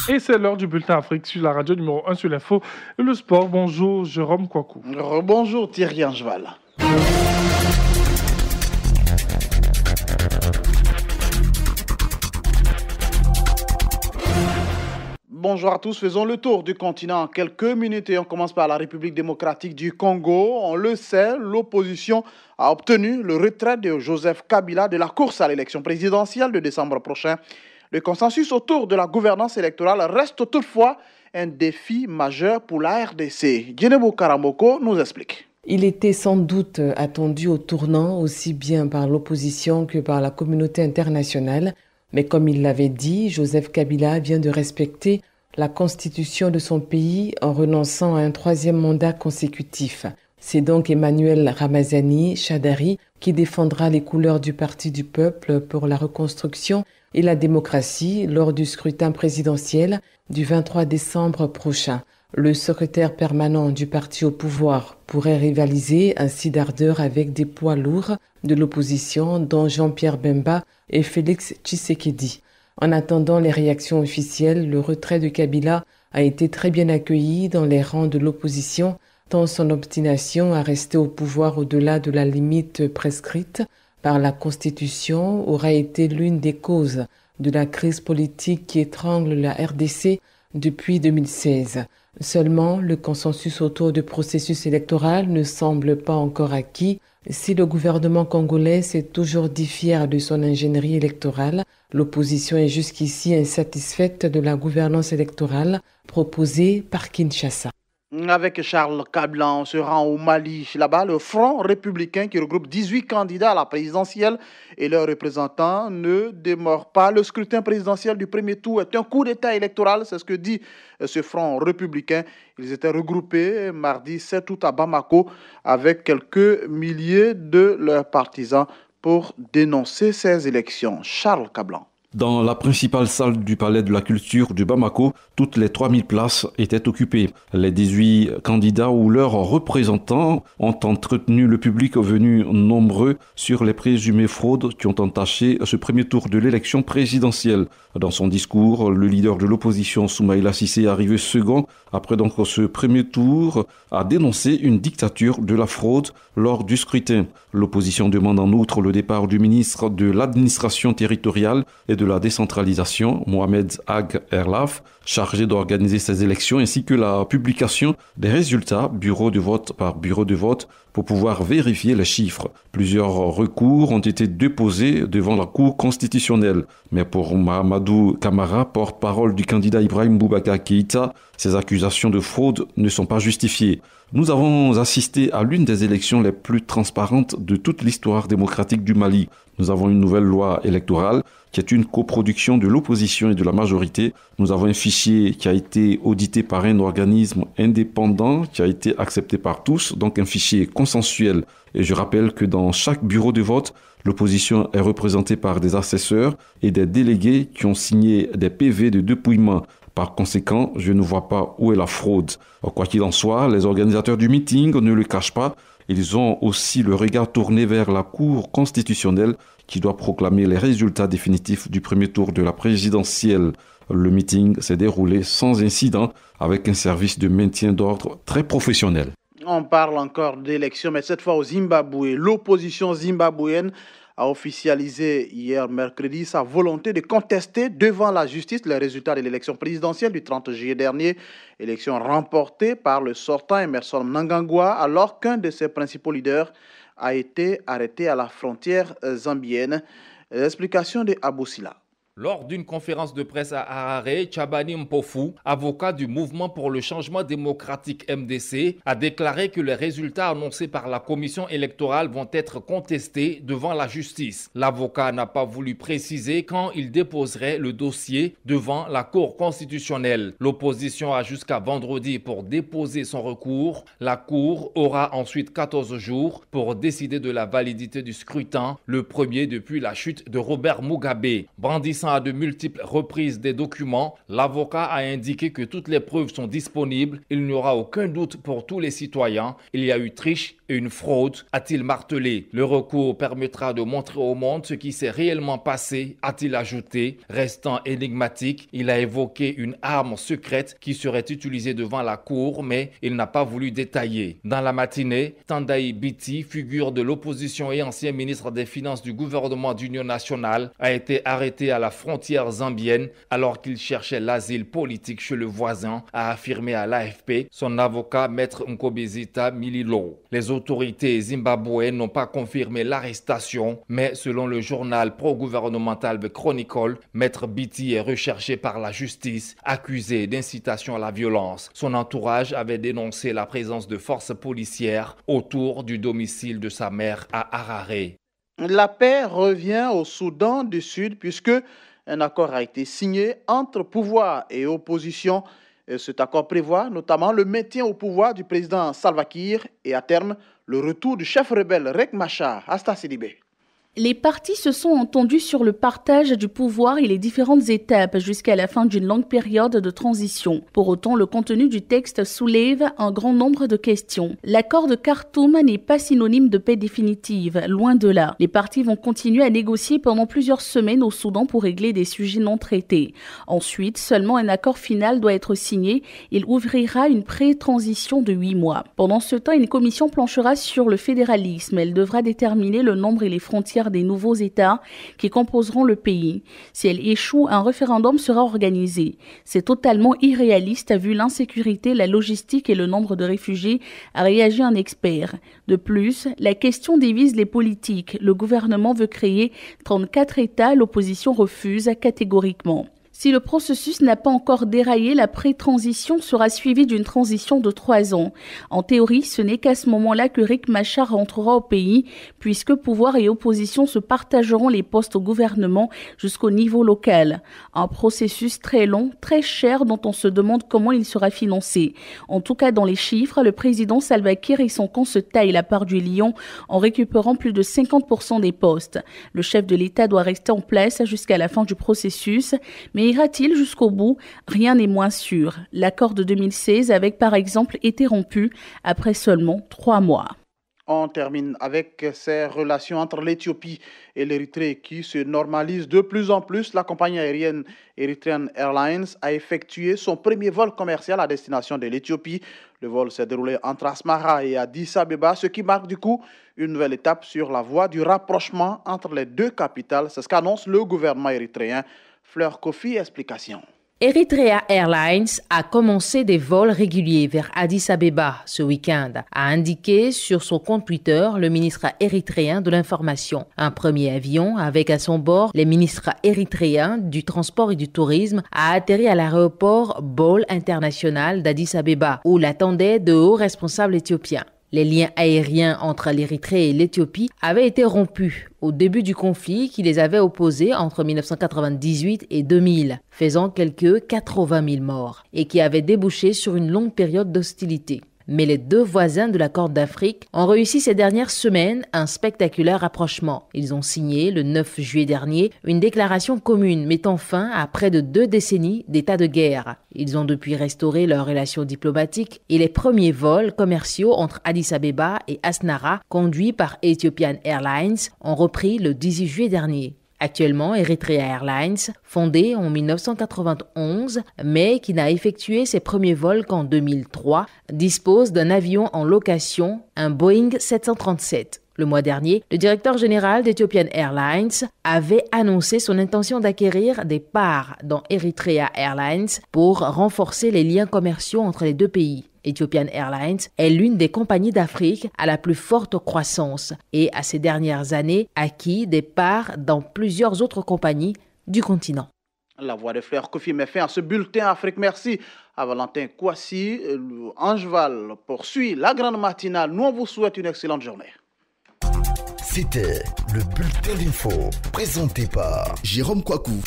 Et c'est l'heure du bulletin Afrique sur la radio numéro 1 sur l'info et le sport. Bonjour Jérôme Kouakou. Bonjour Thierry Angeval. Bonjour à tous, faisons le tour du continent en quelques minutes et on commence par la République démocratique du Congo. On le sait, l'opposition a obtenu le retrait de Joseph Kabila de la course à l'élection présidentielle de décembre prochain. Le consensus autour de la gouvernance électorale reste toutefois un défi majeur pour la RDC. Djenebo Karamoko nous explique. Il était sans doute attendu au tournant aussi bien par l'opposition que par la communauté internationale. Mais comme il l'avait dit, Joseph Kabila vient de respecter la constitution de son pays en renonçant à un troisième mandat consécutif. C'est donc Emmanuel Ramazani Shadari qui défendra les couleurs du Parti du peuple pour la reconstruction et la démocratie lors du scrutin présidentiel du 23 décembre prochain. Le secrétaire permanent du parti au pouvoir pourrait rivaliser ainsi d'ardeur avec des poids lourds de l'opposition dont Jean-Pierre Bemba et Félix Tshisekedi. En attendant les réactions officielles, le retrait de Kabila a été très bien accueilli dans les rangs de l'opposition, tant son obstination à rester au pouvoir au-delà de la limite prescrite par la Constitution aura été l'une des causes de la crise politique qui étrangle la RDC depuis 2016. Seulement, le consensus autour du processus électoral ne semble pas encore acquis. Si le gouvernement congolais s'est toujours dit fier de son ingénierie électorale, l'opposition est jusqu'ici insatisfaite de la gouvernance électorale proposée par Kinshasa. Avec Charles Kabila, on se rend au Mali. Là-bas, le Front républicain qui regroupe 18 candidats à la présidentielle et leurs représentants ne démorent pas. Le scrutin présidentiel du premier tour est un coup d'État électoral, c'est ce que dit ce Front républicain. Ils étaient regroupés mardi 7 août à Bamako avec quelques milliers de leurs partisans pour dénoncer ces élections. Charles Kabila. Dans la principale salle du Palais de la Culture de Bamako, toutes les 3000 places étaient occupées. Les 18 candidats ou leurs représentants ont entretenu le public venu nombreux sur les présumées fraudes qui ont entaché ce premier tour de l'élection présidentielle. Dans son discours, le leader de l'opposition, Soumaïla Cissé, arrivé second après donc ce premier tour, a dénoncé une dictature de la fraude lors du scrutin. L'opposition demande en outre le départ du ministre de l'administration territoriale et de la décentralisation, Mohamed Ag Erlaf, chargé d'organiser ces élections, ainsi que la publication des résultats bureau de vote par bureau de vote pour pouvoir vérifier les chiffres. Plusieurs recours ont été déposés devant la Cour constitutionnelle. Mais pour Mahamadou Kamara, porte-parole du candidat Ibrahim Boubacar Keïta, ces accusations de fraude ne sont pas justifiées. Nous avons assisté à l'une des élections les plus transparentes de toute l'histoire démocratique du Mali. Nous avons une nouvelle loi électorale qui est une coproduction de l'opposition et de la majorité. Nous avons un fichier qui a été audité par un organisme indépendant, qui a été accepté par tous, donc un fichier consensuel. Et je rappelle que dans chaque bureau de vote, l'opposition est représentée par des assesseurs et des délégués qui ont signé des PV de dépouillement. Par conséquent, je ne vois pas où est la fraude. Quoi qu'il en soit, les organisateurs du meeting ne le cachent pas. Ils ont aussi le regard tourné vers la Cour constitutionnelle qui doit proclamer les résultats définitifs du premier tour de la présidentielle. Le meeting s'est déroulé sans incident avec un service de maintien d'ordre très professionnel. On parle encore d'élections, mais cette fois au Zimbabwe. L'opposition zimbabwéenne a officialisé hier mercredi sa volonté de contester devant la justice les résultats de l'élection présidentielle du 30 juillet dernier, élection remportée par le sortant Emmerson Mnangagwa alors qu'un de ses principaux leaders a été arrêté à la frontière zambienne. L'explication de Abou Sila. Lors d'une conférence de presse à Harare, Tchabani Mpofu, avocat du Mouvement pour le changement démocratique MDC, a déclaré que les résultats annoncés par la commission électorale vont être contestés devant la justice. L'avocat n'a pas voulu préciser quand il déposerait le dossier devant la Cour constitutionnelle. L'opposition a jusqu'à vendredi pour déposer son recours. La Cour aura ensuite 14 jours pour décider de la validité du scrutin, le premier depuis la chute de Robert Mugabe. Brandissant à de multiples reprises des documents, l'avocat a indiqué que toutes les preuves sont disponibles. Il n'y aura aucun doute pour tous les citoyens. Il y a eu triche et une fraude, a-t-il martelé. Le recours permettra de montrer au monde ce qui s'est réellement passé, a-t-il ajouté. Restant énigmatique, il a évoqué une arme secrète qui serait utilisée devant la cour, mais il n'a pas voulu détailler. Dans la matinée, Tendai Biti, figure de l'opposition et ancien ministre des Finances du gouvernement d'Union nationale, a été arrêté à la frontière zambienne alors qu'il cherchait l'asile politique chez le voisin, a affirmé à l'AFP son avocat Maître Nkobezita Mililo. Les autorités zimbabwéennes n'ont pas confirmé l'arrestation, mais selon le journal pro-gouvernemental The Chronicle, Maître Biti est recherché par la justice, accusé d'incitation à la violence. Son entourage avait dénoncé la présence de forces policières autour du domicile de sa mère à Harare. La paix revient au Soudan du Sud puisque un accord a été signé entre pouvoir et opposition. Cet accord prévoit notamment le maintien au pouvoir du président Salva Kiir et à terme le retour du chef rebelle Riek Machar. Asta Sidibé. Les partis se sont entendus sur le partage du pouvoir et les différentes étapes jusqu'à la fin d'une longue période de transition. Pour autant, le contenu du texte soulève un grand nombre de questions. L'accord de Khartoum n'est pas synonyme de paix définitive, loin de là. Les partis vont continuer à négocier pendant plusieurs semaines au Soudan pour régler des sujets non traités. Ensuite, seulement un accord final doit être signé. Il ouvrira une pré-transition de 8 mois. Pendant ce temps, une commission planchera sur le fédéralisme. Elle devra déterminer le nombre et les frontières des nouveaux États qui composeront le pays. Si elle échoue, un référendum sera organisé. C'est totalement irréaliste vu l'insécurité, la logistique et le nombre de réfugiés, a réagi un expert. De plus, la question divise les politiques. Le gouvernement veut créer 34 États, l'opposition refuse catégoriquement. Si le processus n'a pas encore déraillé, la pré-transition sera suivie d'une transition de 3 ans. En théorie, ce n'est qu'à ce moment-là que Riek Machar rentrera au pays, puisque pouvoir et opposition se partageront les postes au gouvernement jusqu'au niveau local. Un processus très long, très cher, dont on se demande comment il sera financé. En tout cas, dans les chiffres, le président Salva Kiir et son camp se taillent la part du lion en récupérant plus de 50% des postes. Le chef de l'État doit rester en place jusqu'à la fin du processus, mais ira-t-il jusqu'au bout? Rien n'est moins sûr. L'accord de 2016 avait par exemple été rompu après seulement 3 mois. On termine avec ces relations entre l'Éthiopie et l'Érythrée qui se normalisent de plus en plus. La compagnie aérienne Eritrean Airlines a effectué son premier vol commercial à destination de l'Éthiopie. Le vol s'est déroulé entre Asmara et Addis Abeba, ce qui marque du coup une nouvelle étape sur la voie du rapprochement entre les deux capitales. C'est ce qu'annonce le gouvernement érythréen. Fleur Kofi, explication. Eritrea Airlines a commencé des vols réguliers vers Addis Abeba ce week-end, a indiqué sur son compte Twitter le ministre érythréen de l'information. Un premier avion avec à son bord les ministres érythréens du transport et du tourisme a atterri à l'aéroport Bole international d'Addis Abeba où l'attendaient de hauts responsables éthiopiens. Les liens aériens entre l'Érythrée et l'Éthiopie avaient été rompus au début du conflit qui les avait opposés entre 1998 et 2000, faisant quelques 80 000 morts, et qui avait débouché sur une longue période d'hostilité. Mais les deux voisins de la Corne d'Afrique ont réussi ces dernières semaines un spectaculaire rapprochement. Ils ont signé le 9 juillet dernier une déclaration commune mettant fin à près de 2 décennies d'état de guerre. Ils ont depuis restauré leurs relations diplomatiques et les premiers vols commerciaux entre Addis Abeba et Asmara, conduits par Ethiopian Airlines, ont repris le 18 juillet dernier. Actuellement, Eritrea Airlines, fondée en 1991, mais qui n'a effectué ses premiers vols qu'en 2003, dispose d'un avion en location, un Boeing 737. Le mois dernier, le directeur général d'Ethiopian Airlines avait annoncé son intention d'acquérir des parts dans Eritrea Airlines pour renforcer les liens commerciaux entre les deux pays. Ethiopian Airlines est l'une des compagnies d'Afrique à la plus forte croissance et a ces dernières années acquis des parts dans plusieurs autres compagnies du continent. La voix de Fleur Kofi met fin à ce bulletin Afrique. Merci à Valentin Kouassi. Angeval poursuit la grande matinale. Nous, on vous souhaite une excellente journée. C'était le bulletin d'info présenté par Jérôme Kouakou.